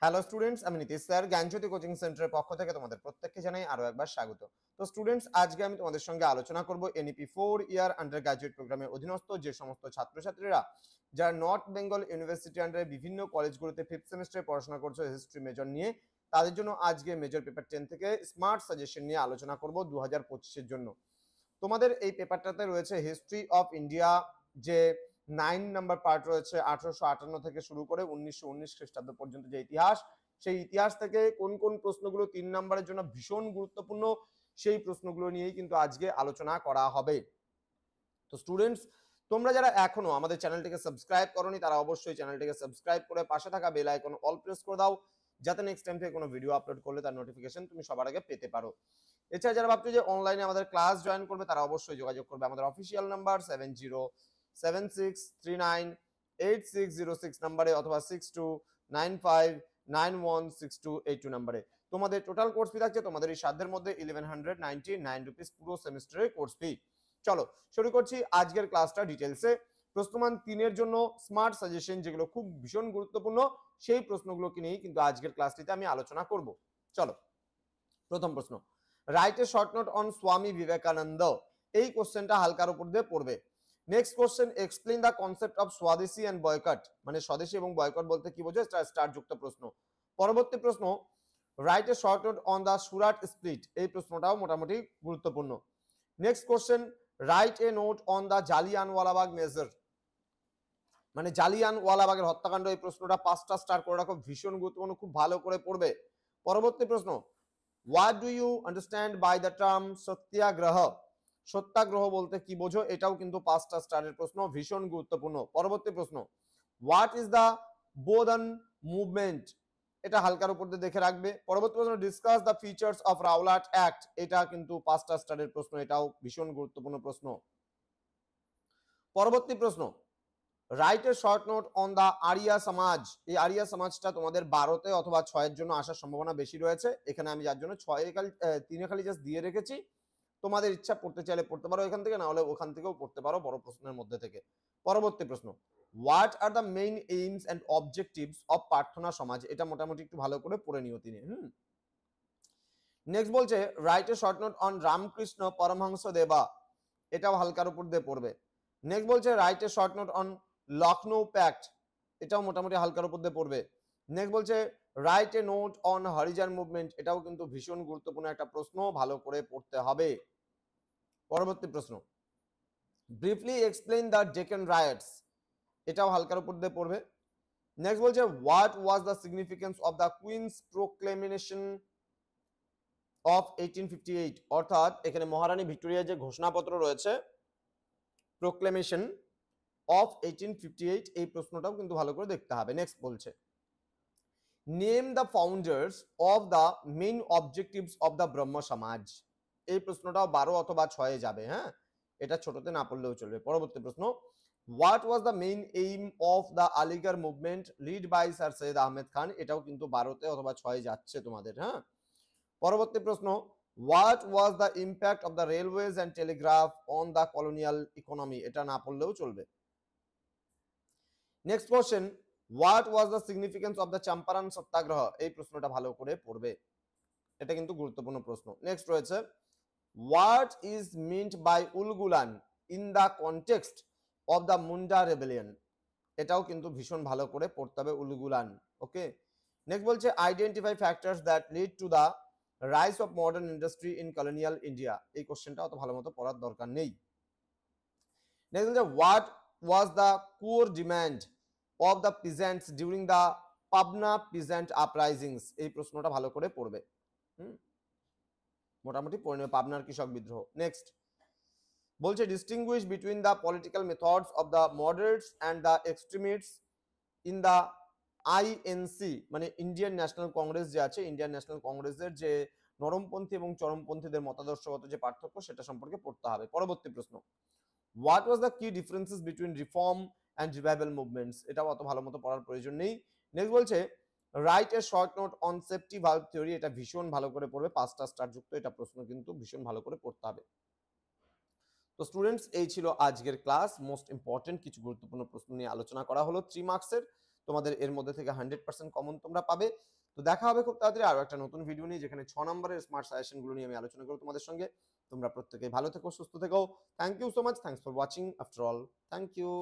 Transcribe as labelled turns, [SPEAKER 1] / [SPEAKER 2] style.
[SPEAKER 1] Hello students, আমি Nitish sir জ্ঞানজ্যোতি coaching সেন্টারের পক্ষ থেকে তোমাদের প্রত্যেককে জানাই আরো একবার স্বাগত। তো স্টুডেন্টস, আজকে আমি তোমাদের সঙ্গে আলোচনা করব এনইপি 4 ইয়ার আন্ডার গ্র্যাজুয়েট প্রোগ্রামের অধীনস্থ যে সমস্ত ছাত্রছাত্রীরা যারা নর্থ বেঙ্গল ইউনিভার্সিটি আন্ডারে বিভিন্ন কলেজগুলোতে 5th সেমিস্টারে পড়াশোনা করছো হিস্ট্রি মেজর নিয়ে, তাদের জন্য আজকে মেজর পেপার 10 থেকে স্মার্ট সাজেশন নিয়ে আলোচনা করব 2025 এর জন্য। তোমাদের এই পেপারটাতে রয়েছে হিস্ট্রি অফ ইন্ডিয়া, যে 9 নাম্বার পার্ট রয়েছে 1858 থেকে শুরু করে 1919 খ্রিস্টাব্দ পর্যন্ত যে ইতিহাস, সেই ইতিহাস থেকে কোন কোন প্রশ্নগুলো 3 নম্বরের জন্য ভীষণ গুরুত্বপূর্ণ, সেই প্রশ্নগুলো নিয়েই কিন্তু আজকে আলোচনা করা হবে। তো স্টুডেন্টস, তোমরা যারা এখনো আমাদের চ্যানেলটিকে সাবস্ক্রাইব করোনি তারা অবশ্যই চ্যানেলটিকে সাবস্ক্রাইব করে পাশে থাকা বেল আইকন অল প্রেস করে দাও, যাতে নেক্সট টাইম থেকে কোনো ভিডিও আপলোড করলে তার নোটিফিকেশন তুমি সবার আগে পেতে পারো। এছাড়া যারা ভাবছো যে অনলাইনে আমাদের ক্লাস জয়েন করবে তারা অবশ্যই যোগাযোগ করবে আমাদের অফিসিয়াল নাম্বার 7076398606 নাম্বারে অথবা 6295916282 নাম্বারে। তোমাদের টোটাল কোর্স ফি থাকছে তোমাদের এই সাধ্যের মধ্যে 1199 রুপিস পুরো সেমিস্টারের কোর্স ফি। চলো শুরু করছি আজকের ক্লাসটা ডিটেলসে। প্রশ্নমান 3 এর জন্য স্মার্ট সাজেশন, যেগুলো খুব ভীষণ গুরুত্বপূর্ণ, সেই প্রশ্নগুলোকে নিয়েই কিন্তু আজকের ক্লাসটিতে আমি আলোচনা করব। চলো, প্রথম প্রশ্ন, write a short note on Swami Vivekananda. এই কোশ্চেনটা হালকার উপর দিয়ে পড়বে। Next question, explain the concept of Swadeshi and boycott. মানে স্বদেশী এবং বয়কট বলতে কি বোঝো, স্টার যুক্ত প্রশ্ন। পরবর্তী প্রশ্ন, write a short note on the Surat split. এই প্রশ্নটাও মোটামুটি গুরুত্বপূর্ণ। Next question, right a note on the Jallianwala Bagh major. মানে জালিয়ানওয়ালাবাগের হত্যাকাণ্ড, এই প্রশ্নটা 5টা স্টার করে রাখো, ভীষণ গুরুত্বপূর্ণ, খুব ভালো করে পড়বে। পরবর্তী প্রশ্ন, what do you understand by the term satyagraha. Satyagraha বলতে কি বোঝো, এটাও কিন্তু 5টা স্টারের প্রশ্ন, ভীষণ গুরুত্বপূর্ণ। পরবর্তী প্রশ্ন, হোয়াট ইজ দ্য বোধন মুভমেন্ট। এটা হালকার উপর দিয়ে দেখে রাখবে। পরবর্তী প্রশ্ন, discuss the features of Rowlatt act. এটা কিন্তু 5টা স্টারের প্রশ্ন, এটাও ভীষণ গুরুত্বপূর্ণ প্রশ্ন। পরবর্তী প্রশ্ন, write a short note on the Arya Samaj. এই আরিয়া সমাজটা তোমাদের 12তে অথবা 6 এর জন্য আসার সম্ভাবনা বেশি রয়েছে। এখানে আমি যার জন্য 3 খালি জাস্ট দিয়ে রেখেছি, তোমাদের ইচ্ছা পড়তে চাইলে পড়তে পারো এখান থেকে, না হলে ওখান থেকেও পড়তে পারো বড় প্রশ্নের মধ্যে থেকে। পরবর্তী প্রশ্ন, what are the main aims and objectives of Prarthana Samaj. এটা মোটামুটি একটু ভালো করে পড়ে নিও তিনি। নেক্সট বলছে, write a short note on Ramakrishna Paramahamsa Deva. এটাও হালকার উপর দিয়ে পড়বে। নেক্সট বলছে, write a short note on Lucknow pact. এটাও মোটামুটি হালকার উপর দিয়ে পড়বে। নেক্সট বলছে, write a note on Harijan movement. এটাও কিন্তু ভীষণ গুরুত্বপূর্ণ একটা প্রশ্ন, ভালো করে পড়তে হবে। পরবর্তী প্রশ্ন, briefly explain the Deccan riots. এটাও হালকার উপর দিয়ে পড়বে। নেক্সট বলছে, what was the significance of the queen's proclamation of 1858। অর্থাৎ এখানে মহারানী ভিক্টোরিয়ার যে ঘোষণাপত্র রয়েছে, প্রোক্লেমেশন অফ 1858, এই প্রশ্নটাও কিন্তু ভালো করে দেখতে হবে। নেক্সট বলছে, name the founders of the main objectives of the ব্রহ্ম সমাজ। এই প্রশ্নটাও 12 অথবা 6 যাবে। হ্যাঁ, এটা ছোটতে না পড়লেও চলবে। পরবর্তী প্রশ্ন, what was the main aim of the Aligarh movement led by sir Syed Ahmed Khan. এটাও কিন্তু 12তে অথবা 6 যাচ্ছে তোমাদের। হ্যাঁ, পরবর্তী প্রশ্ন, what was the impact of the railways and telegraph on the colonial economy. এটা না পড়লেও চলবে। Next question, what was the significance of the Champaran satyagraha. এই প্রশ্নটা ভালো করে পড়বে, এটা কিন্তু গুরুত্বপূর্ণ প্রশ্ন। নেক্সট রয়েছে, what is meant by Ulgulan in the context of the Munda rebellion. এটাও কিন্তু ভীষণ ভালো করে পড়তে হবে, উলগুলান। ওকে, নেক্সট বলছে, identify factors that lead to the rise of modern industry in colonial India. এই কোশ্চেনটা অত ভালো মতো পড়ার দরকার নেই। নেক্সট বলছে, what was the core demand of the peasants during the Pabna peasant uprisings. এই প্রশ্নটা ভালো করে পড়বে। মোটামুটি পড়ে নেবে, পাবনার কৃষক বিদ্রোহ। নেক্সট বলছে, distinguish between the political methods of the মডারেটস and the extremists in the INC. মানে ইন্ডিয়ান ন্যাশনাল কংগ্রেস যে আছে, ইন্ডিয়ান ন্যাশনাল কংগ্রেসের যে নরমপন্থী এবং চরমপন্থীদের মতাদর্শগত যে পার্থক্য, সেটা সম্পর্কে পড়তে হবে। পরবর্তী প্রশ্ন, হোয়াট ওয়াজ দ্য কি differences between reform and revival movements. এটাও অত ভালো মতো পড়ার প্রয়োজন নেই। নেক্সট বলছে, write a short note on safety valve theory. এটা ভীষণ ভালো করে পড়বে, 5টা স্টার যুক্ত এটা প্রশ্ন, কিন্তু ভীষণ ভালো করে পড়তে হবে। তো স্টুডেন্টস, এই ছিল আজকের ক্লাস। মোস্ট ইম্পর্টেন্ট কিছু গুরুত্বপূর্ণ প্রশ্ন নিয়ে আলোচনা করা হলো 3 মার্কসের। তোমাদের এর মধ্যে থেকে 100% কমন তোমরা পাবে। তো দেখা হবে খুব তাড়াতাড়ি আরো একটা নতুন ভিডিও নিয়ে, যেখানে 6 নম্বরের স্মার্ট সাজেশন গুলো নিয়ে আমি আলোচনা করব তোমাদের সঙ্গে। তোমরা প্রত্যেকেই ভালো থেকো, সুস্থ থেকো। Thank you so much, thanks for watching after all. Thank you.